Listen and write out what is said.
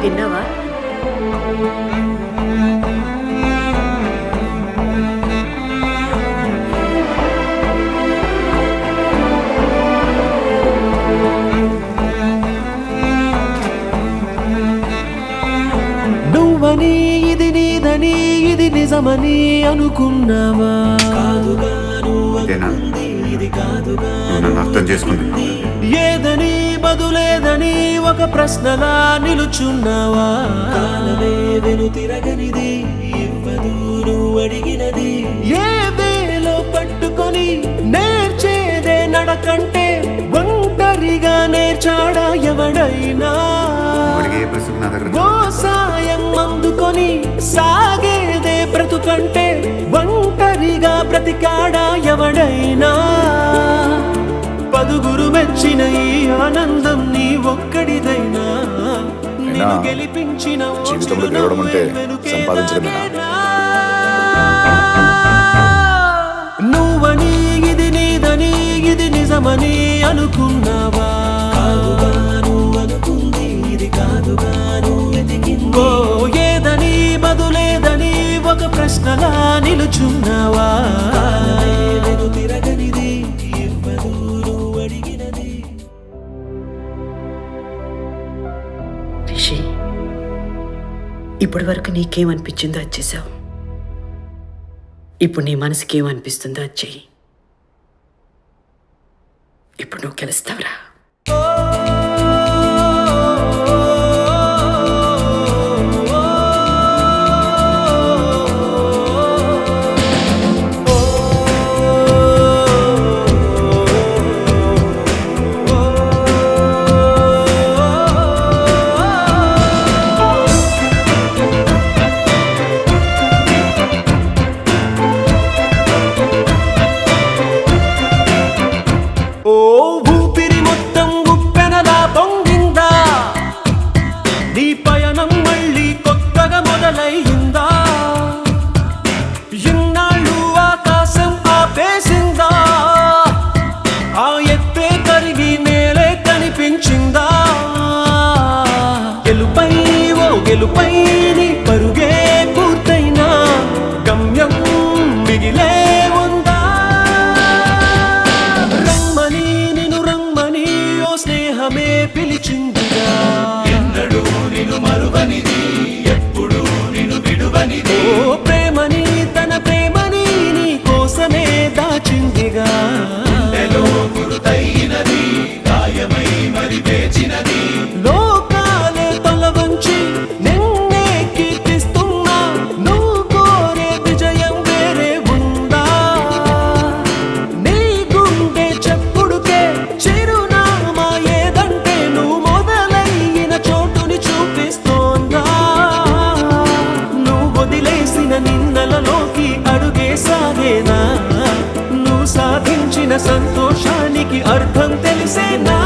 తిన్నావా? నువ్వని ఇది నీదని ఇది నిజమని అనుకున్నావా? కాదుగా నువ్వనుకుంది ఇది కాదుగా అర్థం చేసుకుంది. ఏదని బదులేదని ఒక ప్రశ్నలా నిలుచున్నావా? కాలమే వెను తిరగనిది ఇవ్వదు నువ్వు అడిగినది. ఏ వేలో పట్టుకొని నేర్చేదే నడకంటే ఒంటరిగా నేర్చాడా ఎవడైనా? ఓ సాయం అందుకొని సాగేదే బ్రతుకంటే ఒంటరిగా బ్రతికాడా ఎవడైనా? పదుగురు మెచ్చిన ఈ ఆనందం నీ ఒక్కడిదైనా నిన్ను గెలిపించిన జీవితంలో గెలవడం అంటే సంపాదించడమేనా? నువ్వని ఇది నీదని ఇది నిజమని అనుకున్నావా? కాదుగా నువ్వనుకుంది ఇది కాదుగా నువ్వు వెతికింది. ఏదని బదులేదని ఒక ప్రశ్నలా నిలుచున్నావా? వెను తిరగనిది ఇవ్వదు నువ్వు అడిగినది. రిషి, ఇప్పటి వరకు నీకేమనిపించిందో అది చేసావు. ఇప్పుడు నీ మనసుకి ఏమనిపిస్తుందో అది చెయ్యి. ఇప్పుడు నువ్వు గెలుస్తావురా. ఊపిరి మొత్తం ఉప్పెనలా పొంగిందా? నీ పయనం మళ్ళీ కొత్తగా మొదలయ్యిందా? ఇన్నాళ్ళు ఆకాశం ఆపేసిందా? ఆ ఎత్తే కరిగి నేలే కనిపించిందా? గెలుపై ఓ గెలుపై నీ పరుగే పూర్తయినా గమ్యం మిగిలే ఉందా? స్నేహమే పిలిచిందిగా, ఎన్నడూ నిన్ను మరువనిది ఎప్పుడు నిన్ను విడువనిది. ఓ ప్రేమని తన ప్రేమని నీ కోసమే దాచిందిగా. గురుతైనది గాయమై మరి వేచినది. లోకాలే తల వంచి నిన్నే కీర్తిస్తున్నా నువ్వు కోరే విజయం వేరే ఉందా? నీ గుండె చెప్పుడుకే చిరు నిన్నలలోకి అడుగే సాగేనా? నువ్వు సాధించిన సంతోషానికి అర్థం తెలిసేనా?